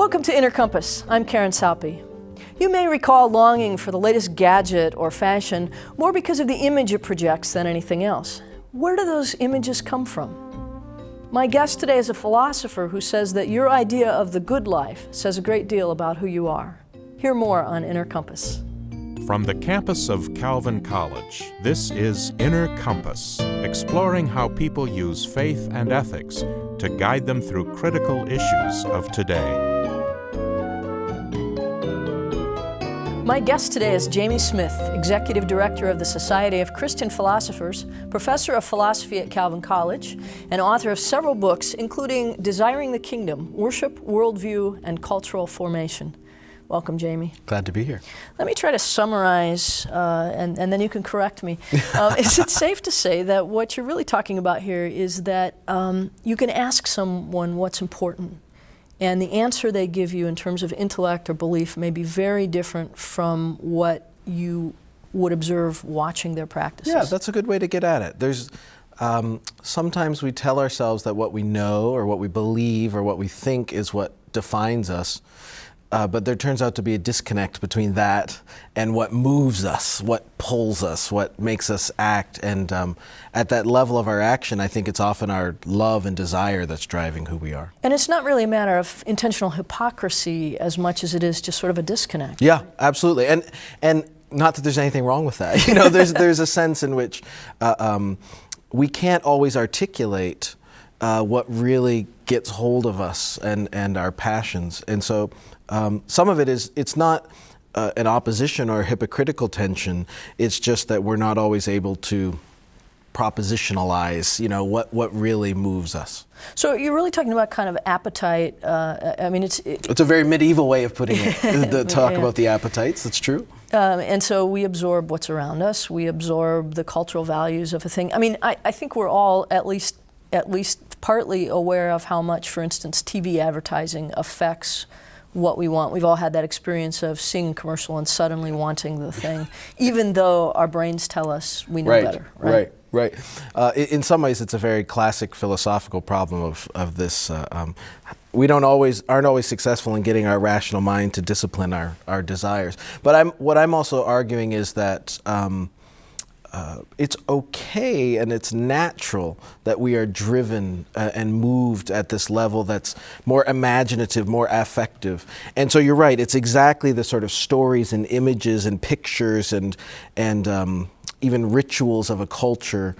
Welcome to Inner Compass. I'm Karen Saupe. You may recall longing for the latest gadget or fashion more because of the image it projects than anything else. Where do those images come from? My guest today is a philosopher who says that your idea of the good life says a great deal about who you are. Hear more on Inner Compass. From the campus of Calvin College, this is Inner Compass, exploring how people use faith and ethics to guide them through critical issues of today. My guest today is Jamie Smith, Executive Director of the Society of Christian Philosophers, Professor of Philosophy at Calvin College, and author of several books, including Desiring the Kingdom, Worship, Worldview, and Cultural Formation. Welcome, Jamie. Glad to be here. Let me try to summarize, and then you can correct me. Is it safe to say that what you're really talking about here is that you can ask someone what's important, and the answer they give you in terms of intellect or belief may be very different from what you would observe watching their practices? Yeah, that's a good way to get at it. There's sometimes we tell ourselves that what we know or what we believe or what we think is what defines us. But there turns out to be a disconnect between that and what moves us, what pulls us, what makes us act. And at that level of our action, I think it's often our love and desire that's driving who we are. And it's not really a matter of intentional hypocrisy as much as it is just sort of a disconnect. Yeah, absolutely. And not that there's anything wrong with that. You know, there's a sense in which we can't always articulate what really gets hold of us and our passions. And so some of it is, it's not an opposition or a hypocritical tension, it's just that we're not always able to propositionalize, you know, what really moves us. So you're really talking about kind of appetite. I mean, it's a very medieval way of putting it, to talk Yeah. about the appetites, that's true. And so we absorb what's around us, we absorb the cultural values of a thing. I mean, I think we're all at least partly aware of how much, for instance, TV advertising affects what we want. We've all had that experience of seeing a commercial and suddenly wanting the thing, even though our brains tell us we know better. Right. In some ways, it's a very classic philosophical problem of this. We aren't always successful in getting our rational mind to discipline our desires. But what I'm also arguing is that it's okay and it's natural that we are driven and moved at this level that's more imaginative, more affective. And so you're right, it's exactly the sort of stories and images and pictures and even rituals of a culture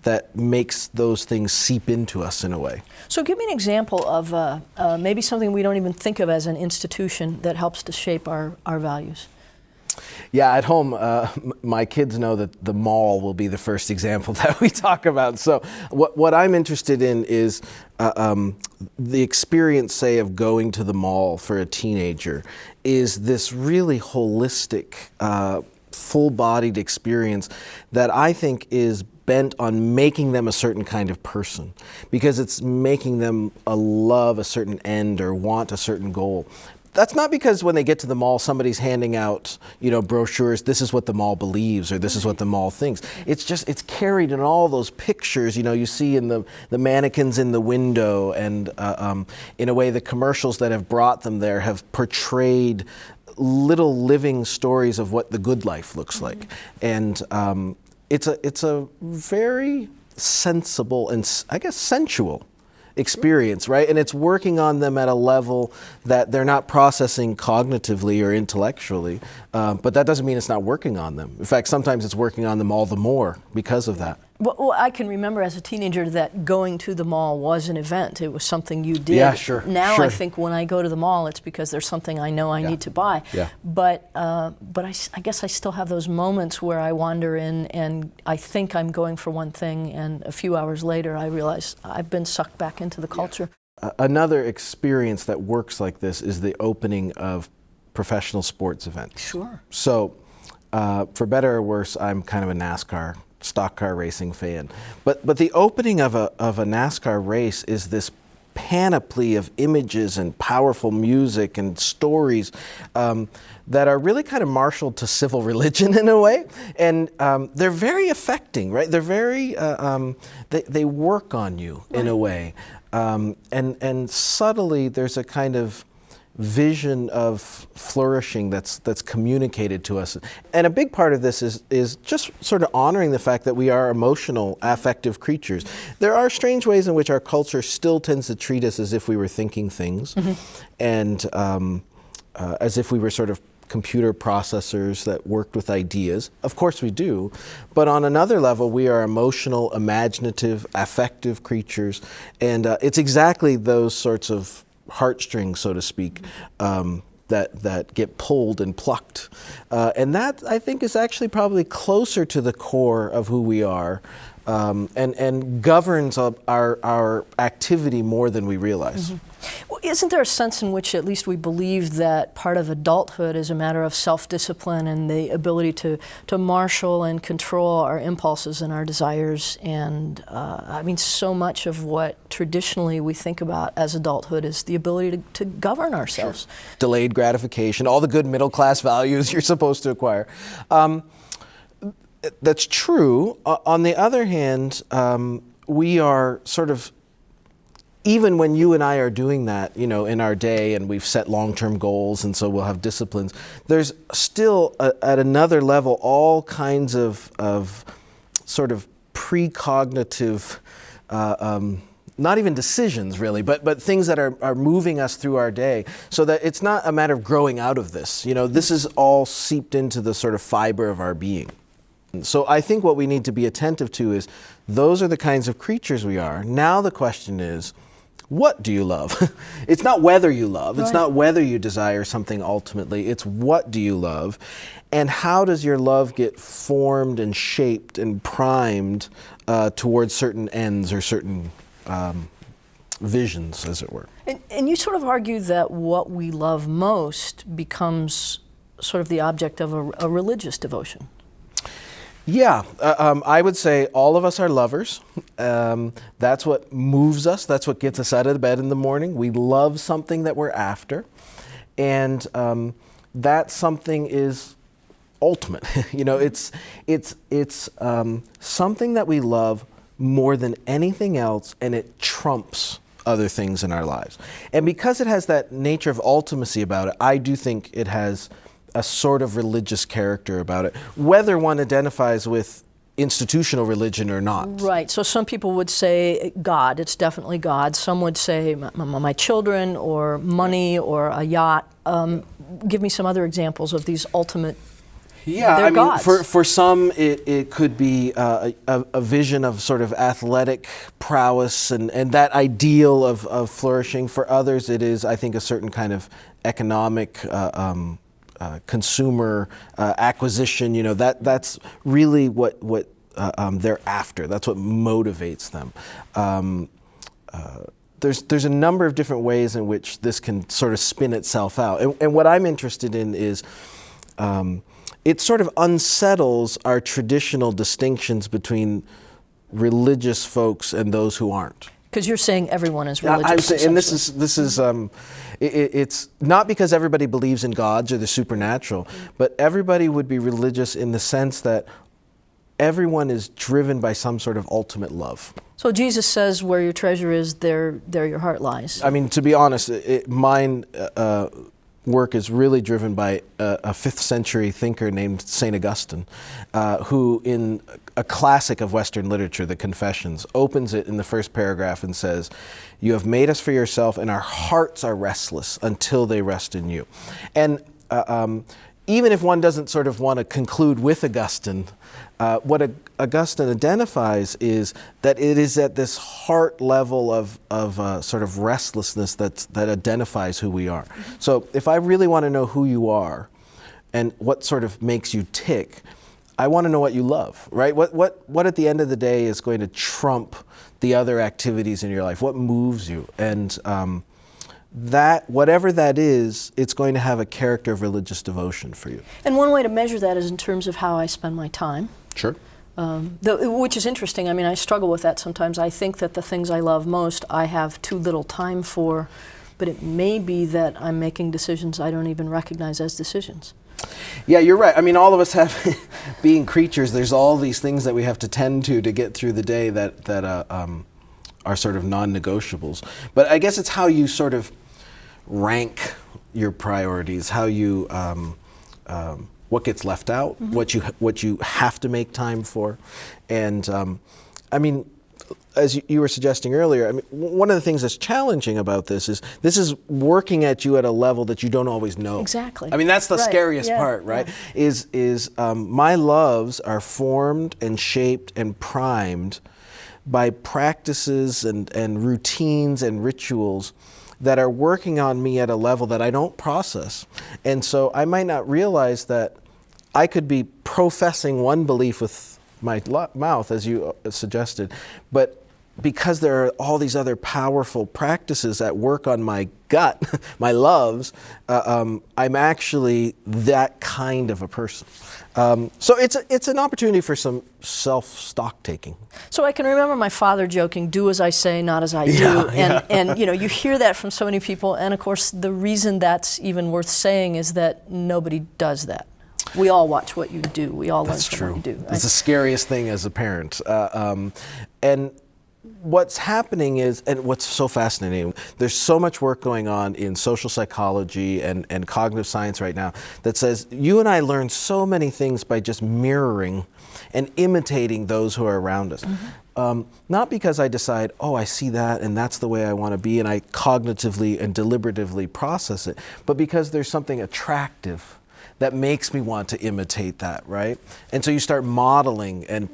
that makes those things seep into us in a way. So give me an example of maybe something we don't even think of as an institution that helps to shape our values. Yeah, at home, my kids know that the mall will be the first example that we talk about. So what I'm interested in is the experience, say, of going to the mall for a teenager is this really holistic, full-bodied experience that I think is bent on making them a certain kind of person, because it's making them love a certain end or want a certain goal. That's not because when they get to the mall, somebody's handing out, you know, brochures, this is what the mall believes, or this is what the mall thinks. It's just, it's carried in all those pictures, you know, you see in the mannequins in the window, and in a way the commercials that have brought them there have portrayed little living stories of what the good life looks like. And it's a very sensible and, I guess, sensual experience, right? And it's working on them at a level that they're not processing cognitively or intellectually, but that doesn't mean it's not working on them. In fact, sometimes it's working on them all the more because of that. Well, I can remember as a teenager that going to the mall was an event. It was something you did. Yeah, sure. Now sure. I think when I go to the mall, it's because there's something I know I need to buy. Yeah. But I guess I still have those moments where I wander in and I think I'm going for one thing, and a few hours later I realize I've been sucked back into the culture. Another experience that works like this is the opening of professional sports events. Sure. So, for better or worse, I'm kind of a stock car racing fan. But the opening of a NASCAR race is this panoply of images and powerful music and stories that are really kind of marshaled to civil religion in a way. And they're very affecting, right? They're very, they work on you in a way. And subtly there's a kind of vision of flourishing that's communicated to us. And a big part of this is just sort of honoring the fact that we are emotional, affective creatures. There are strange ways in which our culture still tends to treat us as if we were thinking things, and as if we were sort of computer processors that worked with ideas. Of course we do, but on another level we are emotional, imaginative, affective creatures, and it's exactly those sorts of heartstrings, so to speak, that get pulled and plucked. And that, I think, is actually probably closer to the core of who we are, and governs our activity more than we realize. Well, isn't there a sense in which at least we believe that part of adulthood is a matter of self-discipline and the ability to marshal and control our impulses and our desires? And I mean, so much of what traditionally we think about as adulthood is the ability to govern ourselves. Sure. Delayed gratification, all the good middle-class values you're supposed to acquire. That's true. On the other hand, we are sort of, even when you and I are doing that, you know, in our day, and we've set long-term goals, and so we'll have disciplines, there's still, at another level, all kinds of sort of precognitive, not even decisions really, but things that are moving us through our day, so that it's not a matter of growing out of this. You know, this is all seeped into the sort of fiber of our being. So I think what we need to be attentive to is, those are the kinds of creatures we are. Now the question is, what do you love? It's not whether you love, it's not whether you desire something ultimately, it's what do you love, and how does your love get formed and shaped and primed towards certain ends or certain visions, as it were. And you sort of argue that what we love most becomes sort of the object of a religious devotion. Yeah, I would say all of us are lovers. That's what moves us. That's what gets us out of bed in the morning. We love something that we're after. And that something is ultimate. You know, it's something that we love more than anything else, and it trumps other things in our lives. And because it has that nature of ultimacy about it, I do think it has a sort of religious character about it, whether one identifies with institutional religion or not. Right, so some people would say God, it's definitely God. Some would say my children, or money, or a yacht. Give me some other examples of these ultimate, yeah, they're I mean, gods. for some it could be a vision of sort of athletic prowess and that ideal of flourishing. For others it is, I think, a certain kind of economic consumer acquisition. You know, that's really what they're after. That's what motivates them. There's a number of different ways in which this can sort of spin itself out. And what I'm interested in is, it sort of unsettles our traditional distinctions between religious folks and those who aren't. Because you're saying everyone is religious. I'm saying, and this is it's not because everybody believes in gods or the supernatural, but everybody would be religious in the sense that everyone is driven by some sort of ultimate love. So Jesus says, where your treasure is, there your heart lies. I mean, to be honest, mine work is really driven by a 5th century thinker named St. Augustine, who in a classic of Western literature, the Confessions, opens it in the first paragraph and says, "You have made us for yourself, and our hearts are restless until they rest in you." And even if one doesn't sort of want to conclude with Augustine, what Augustine identifies is that it is at this heart level of sort of restlessness that identifies who we are. So if I really want to know who you are and what sort of makes you tick, I want to know what you love, right? What at the end of the day is going to trump the other activities in your life? What moves you? And that, whatever that is, it's going to have a character of religious devotion for you. And one way to measure that is in terms of how I spend my time. Sure. Which is interesting. I mean, I struggle with that sometimes. I think that the things I love most, I have too little time for, but it may be that I'm making decisions I don't even recognize as decisions. Yeah, you're right. I mean, all of us have, being creatures, there's all these things that we have to tend to get through the day that are sort of non-negotiables. But I guess it's how you sort of rank your priorities, how you what gets left out, what you have to make time for, and I mean, as you were suggesting earlier, I mean, one of the things that's challenging about this is working at you at a level that you don't always know. Exactly. I mean, that's the Right. scariest Yeah. part, right? Yeah. Is my loves are formed and shaped and primed by practices and routines and rituals that are working on me at a level that I don't process. And so I might not realize that I could be professing one belief with my mouth, as you suggested, but because there are all these other powerful practices that work on my gut, my loves, I'm actually that kind of a person. So it's an opportunity for some self-stock taking. So I can remember my father joking, "Do as I say, not as I do." And you know, you hear that from so many people, and of course the reason that's even worth saying is that nobody does that. We all watch what you do. We all learn from what you do. It's the scariest thing as a parent. And what's happening is, and what's so fascinating, there's so much work going on in social psychology and cognitive science right now that says you and I learn so many things by just mirroring and imitating those who are around us. Not because I decide, oh, I see that and that's the way I want to be, and I cognitively and deliberatively process it, but because there's something attractive that makes me want to imitate that, right? And so you start modeling, and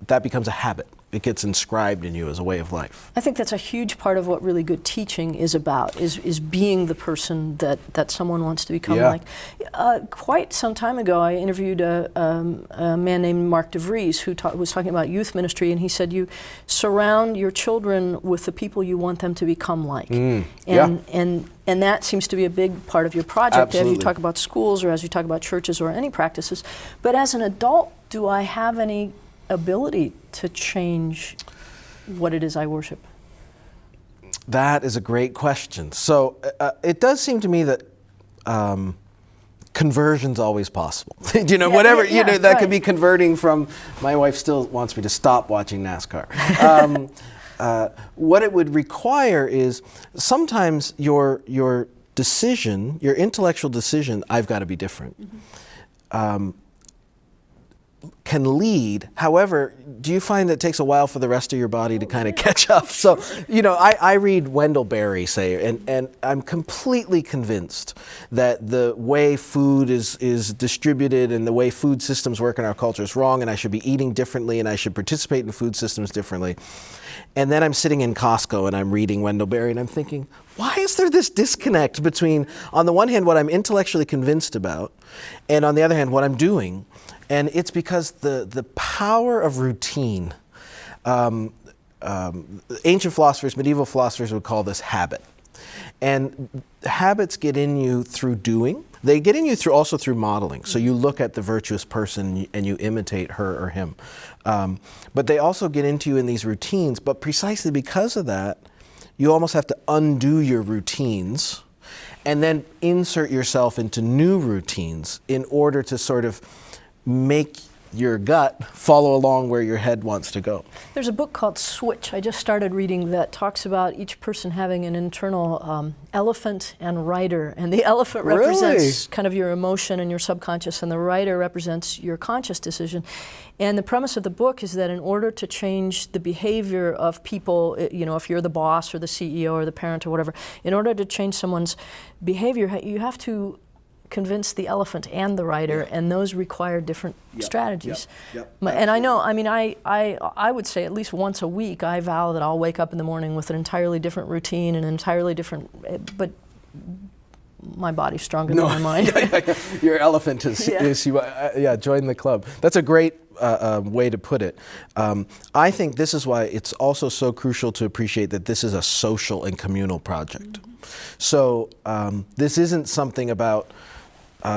that becomes a habit. It gets inscribed in you as a way of life. I think that's a huge part of what really good teaching is about, is being the person that someone wants to become like. Quite some time ago, I interviewed a man named Mark DeVries who was talking about youth ministry, and he said you surround your children with the people you want them to become like. And that seems to be a big part of your project. Absolutely. As you talk about schools or as you talk about churches or any practices. But as an adult, do I have any ability to change what it is I worship? That is a great question. So it does seem to me that conversion's always possible. You know, that could be converting from, my wife still wants me to stop watching NASCAR. What it would require is sometimes your decision, your intellectual decision, I've got to be different. Can lead. However, do you find that it takes a while for the rest of your body to kind of catch up? So, you know, I read Wendell Berry say, and I'm completely convinced that the way food is distributed and the way food systems work in our culture is wrong, and I should be eating differently, and I should participate in food systems differently. And then I'm sitting in Costco and I'm reading Wendell Berry and I'm thinking, why is there this disconnect between, on the one hand, what I'm intellectually convinced about, and on the other hand, what I'm doing? And it's because the power of routine, ancient philosophers, medieval philosophers would call this habit. And habits get in you through doing. They get in you also through modeling. So you look at the virtuous person and you imitate her or him. But they also get into you in these routines. But precisely because of that, you almost have to undo your routines and then insert yourself into new routines in order to sort of make your gut follow along where your head wants to go. There's a book called Switch I just started reading that talks about each person having an internal elephant and rider, and the elephant represents kind of your emotion and your subconscious, and the rider represents your conscious decision. And the premise of the book is that in order to change the behavior of people, you know, if you're the boss or the CEO or the parent or whatever, in order to change someone's behavior, you have to convince the elephant and the rider, and those require different strategies. And I know, I mean, I would say at least once a week I vow that I'll wake up in the morning with an entirely different routine and an entirely different, but my body's stronger than my mind. Your elephant is you, join the club. That's a great way to put it. I think this is why it's also so crucial to appreciate that this is a social and communal project. So this isn't something about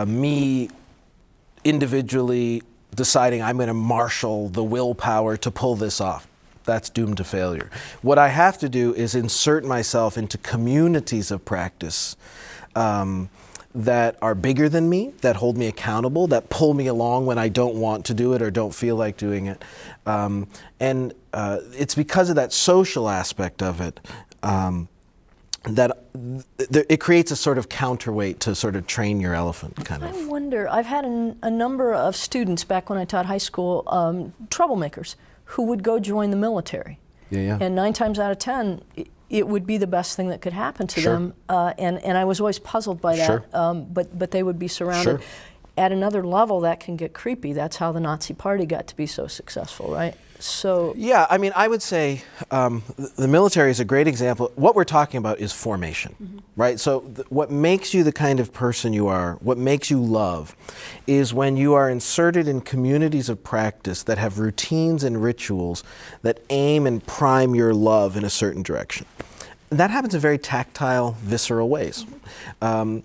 me individually deciding I'm going to marshal the willpower to pull this off. That's doomed to failure. What I have to do is insert myself into communities of practice that are bigger than me, that hold me accountable, that pull me along when I don't want to do it or don't feel like doing it. And it's because of that social aspect of it that it creates a sort of counterweight to sort of train your elephant, kind of. I wonder, I've had a number of students back when I taught high school, troublemakers, who would go join the military. Yeah. And 9 times out of 10, it would be the best thing that could happen to Sure. them. And I was always puzzled by that. Sure. But they would be surrounded. Sure. At another level, that can get creepy. That's how the Nazi Party got to be so successful, right? So Yeah, I mean, I would say the military is a great example. What we're talking about is formation, right? So what makes you the kind of person you are, what makes you love, is when you are inserted in communities of practice that have routines and rituals that aim and prime your love in a certain direction. And that happens in very tactile, visceral ways. And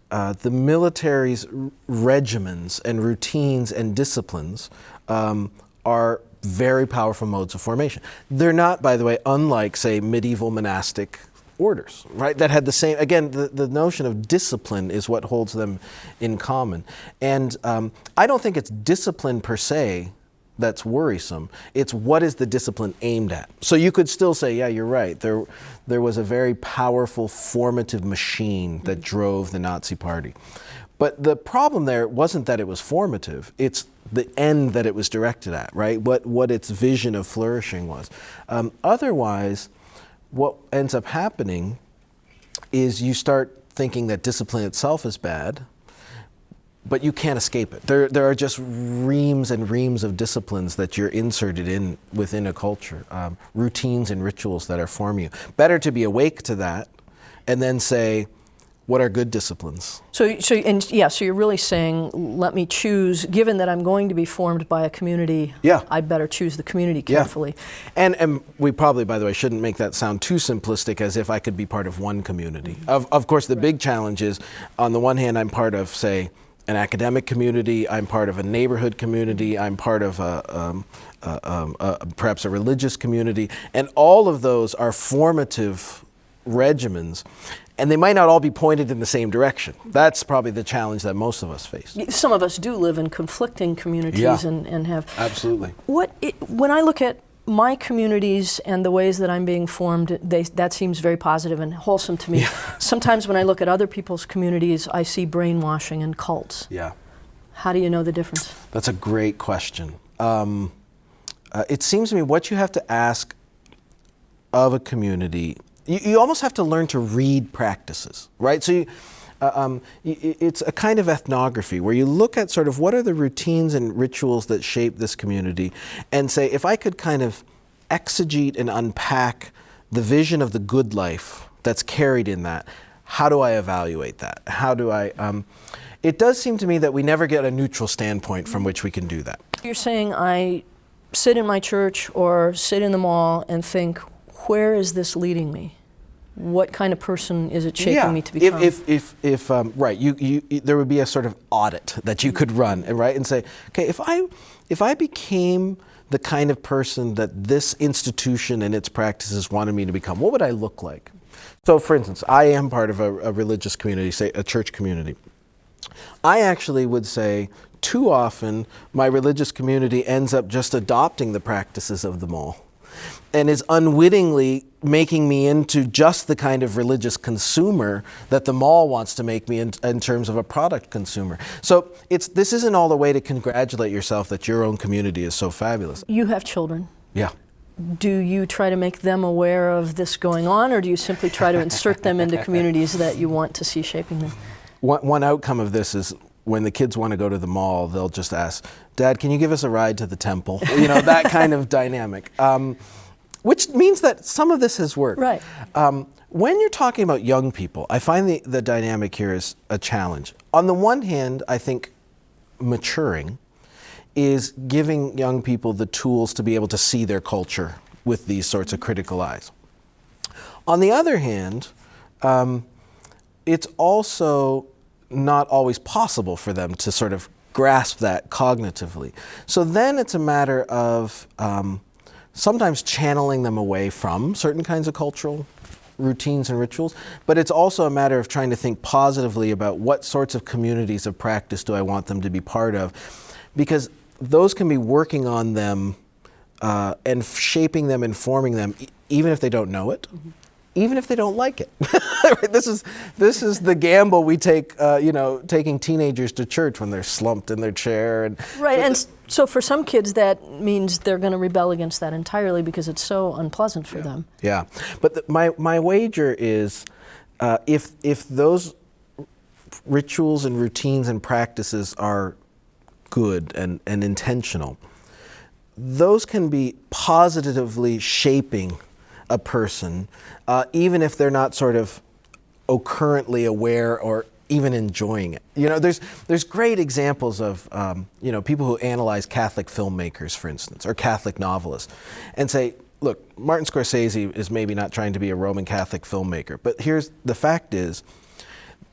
the military's regimens and routines and disciplines are very powerful modes of formation. They're not, by the way, unlike, say, medieval monastic orders, right? That had the same, again, the notion of discipline is what holds them in common. And I don't think it's discipline per se that's worrisome. It's what is the discipline aimed at. So you could still say, yeah, you're right. There was a very powerful formative machine that drove the Nazi Party. But the problem there wasn't that it was formative. It's the end that it was directed at, right? What its vision of flourishing was. Otherwise, what ends up happening is you start thinking that discipline itself is bad, but you can't escape it. There are just reams and reams of disciplines that you're inserted in within a culture, routines and rituals that are forming you. Better to be awake to that and then say, what are good disciplines? So you're really saying, let me choose, given that I'm going to be formed by a community, Yeah. I'd better choose the community carefully. Yeah. And we probably, by the way, shouldn't make that sound too simplistic as if I could be part of one community. Of course, the big challenge is, on the one hand, I'm part of, say, an academic community, I'm part of a neighborhood community, I'm part of perhaps a religious community, and all of those are formative regimens. And they might not all be pointed in the same direction. That's probably the challenge that most of us face. Some of us do live in conflicting communities Yeah. and have... Absolutely. When I look at my communities and the ways that I'm being formed, that seems very positive and wholesome to me. Yeah. Sometimes when I look at other people's communities, I see brainwashing and cults. Yeah. How do you know the difference? That's a great question. It seems to me what you have to ask of a community, you almost have to learn to read practices, right? So it's a kind of ethnography where you look at sort of what are the routines and rituals that shape this community and say, if I could kind of exegete and unpack the vision of the good life that's carried in that, how do I evaluate that? How do I... it does seem to me that we never get a neutral standpoint from which we can do that. You're saying I sit in my church or sit in the mall and think, where is this leading me? What kind of person is it shaping me to become? If right, you there would be a sort of audit that you could run, right, and say, okay, if I became the kind of person that this institution and its practices wanted me to become, what would I look like? So, for instance, I am part of a religious community, say a church community. I actually would say, too often, my religious community ends up just adopting the practices of the mall, and is unwittingly making me into just the kind of religious consumer that the mall wants to make me in terms of a product consumer. So this isn't all the way to congratulate yourself that your own community is so fabulous. You have children. Yeah. Do you try to make them aware of this going on, or do you simply try to insert them into communities that you want to see shaping them? One outcome of this is when the kids want to go to the mall, they'll just ask, Dad, can you give us a ride to the temple? You know, that kind of dynamic. Which means that some of this has worked. Right. When you're talking about young people, I find the dynamic here is a challenge. On the one hand, I think maturing is giving young people the tools to be able to see their culture with these sorts of critical eyes. On the other hand, it's also not always possible for them to sort of grasp that cognitively. So then it's a matter of sometimes channeling them away from certain kinds of cultural routines and rituals, but it's also a matter of trying to think positively about what sorts of communities of practice do I want them to be part of, because those can be working on them and shaping them and forming them even if they don't know it. even if they don't like it. This is the gamble we take, taking teenagers to church when they're slumped in their chair. Right, and so for some kids that means they're going to rebel against that entirely because it's so unpleasant for them. Yeah, but my wager is if those rituals and routines and practices are good and intentional, those can be positively shaping a person, even if they're not sort of currently aware or even enjoying it. There's great examples of people who analyze Catholic filmmakers, for instance, or Catholic novelists, and say, look, Martin Scorsese is maybe not trying to be a Roman Catholic filmmaker, but here's the fact is,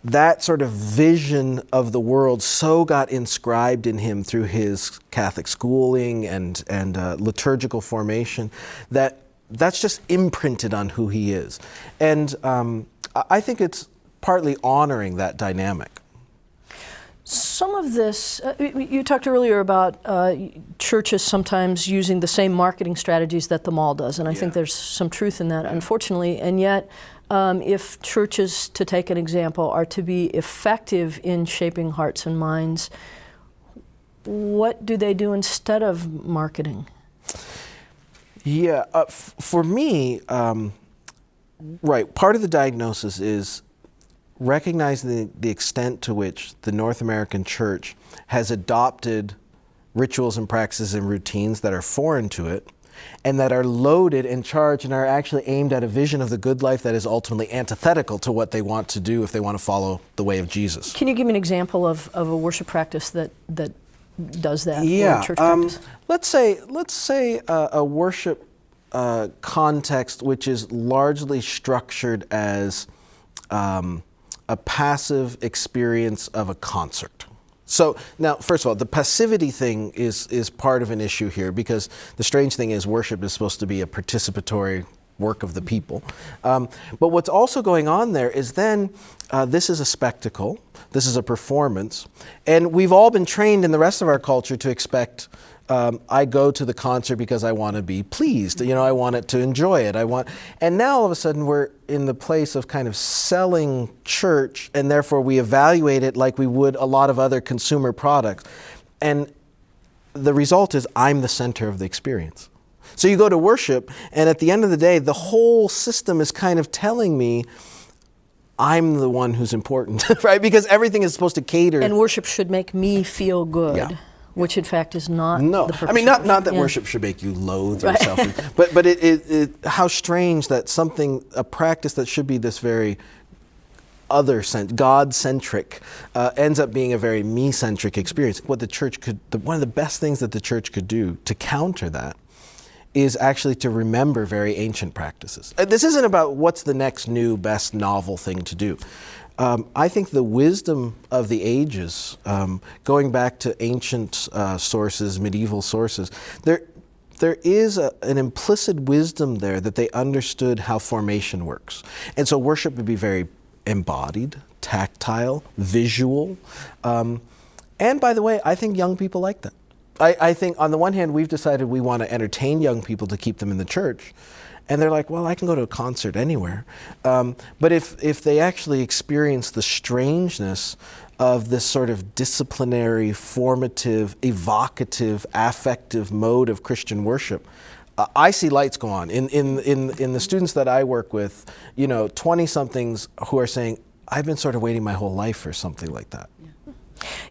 that sort of vision of the world so got inscribed in him through his Catholic schooling and liturgical formation that's just imprinted on who he is. And I think it's partly honoring that dynamic. Some of this, you talked earlier about churches sometimes using the same marketing strategies that the mall does, and I think there's some truth in that, unfortunately. And yet, if churches, to take an example, are to be effective in shaping hearts and minds, what do they do instead of marketing? Yeah, for me, right, part of the diagnosis is recognizing the extent to which the North American church has adopted rituals and practices and routines that are foreign to it and that are loaded and charged and are actually aimed at a vision of the good life that is ultimately antithetical to what they want to do if they want to follow the way of Jesus. Can you give me an example of a worship practice that does that? Yeah, or a church practice? let's say a worship context which is largely structured as a passive experience of a concert. So now, first of all, the passivity thing is part of an issue here, because the strange thing is worship is supposed to be a participatory work of the people. But what's also going on there is then this is a spectacle, this is a performance, and we've all been trained in the rest of our culture to expect I go to the concert because I want to be pleased. I want it to enjoy it. And now all of a sudden we're in the place of kind of selling church, and therefore we evaluate it like we would a lot of other consumer products. And the result is I'm the center of the experience. So you go to worship, and at the end of the day, the whole system is kind of telling me I'm the one who's important, right? Because everything is supposed to cater. And worship should make me feel good. Yeah. Which in fact is not no. the purpose. I mean, not that worship should make you loathe yourself, but it how strange that a practice that should be this very God-centric, ends up being a very me-centric experience. What the church one of the best things that the church could do to counter that is actually to remember very ancient practices. This isn't about what's the next new best novel thing to do. I think the wisdom of the ages, going back to ancient sources, medieval sources, there is an implicit wisdom there that they understood how formation works. And so worship would be very embodied, tactile, visual. And by the way, I think young people like that. I think on the one hand, we've decided we want to entertain young people to keep them in the church. And they're like, well, I can go to a concert anywhere. But if they actually experience the strangeness of this sort of disciplinary, formative, evocative, affective mode of Christian worship, I see lights go on. In the students that I work with, 20-somethings who are saying, I've been sort of waiting my whole life for something like that.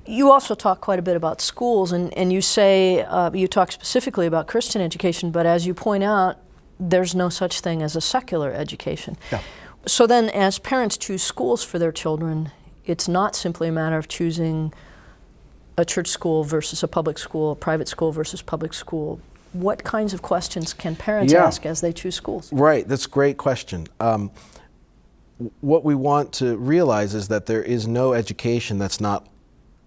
You also talk quite a bit about schools, and you say, you talk specifically about Christian education, but as you point out, there's no such thing as a secular education. Yeah. So then as parents choose schools for their children, it's not simply a matter of choosing a church school versus a public school, a private school versus public school. What kinds of questions can parents ask as they choose schools? Right, that's a great question. What we want to realize is that there is no education that's not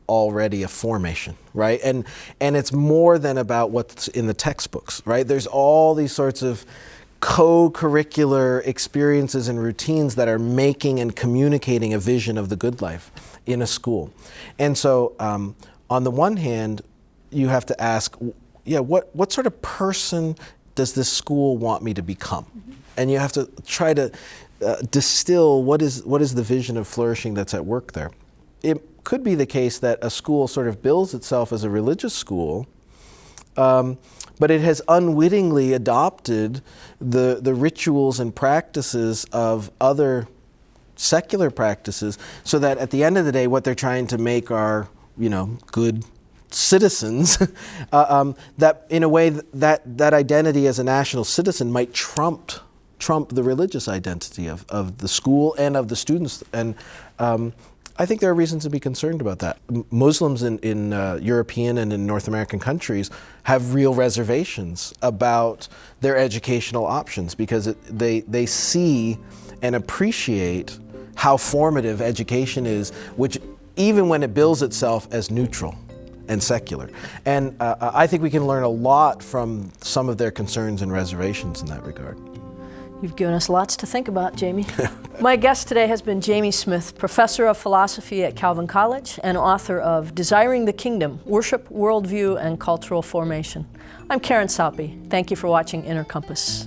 already a formation, right? And it's more than about what's in the textbooks, right? There's all these sorts of co-curricular experiences and routines that are making and communicating a vision of the good life in a school. And so on the one hand, you have to ask, what sort of person does this school want me to become? Mm-hmm. And you have to try to distill what is the vision of flourishing that's at work there. It could be the case that a school sort of bills itself as a religious school, but it has unwittingly adopted the rituals and practices of other secular practices, so that at the end of the day, what they're trying to make are, good citizens, that in a way that identity as a national citizen might trump the religious identity of the school and of the students. And I think there are reasons to be concerned about that. Muslims in European and in North American countries have real reservations about their educational options, because they see and appreciate how formative education is, which even when it bills itself as neutral and secular. And I think we can learn a lot from some of their concerns and reservations in that regard. You've given us lots to think about, Jamie. My guest today has been Jamie Smith, professor of philosophy at Calvin College and author of Desiring the Kingdom, Worship, Worldview, and Cultural Formation. I'm Karen Saupe. Thank you for watching Inner Compass.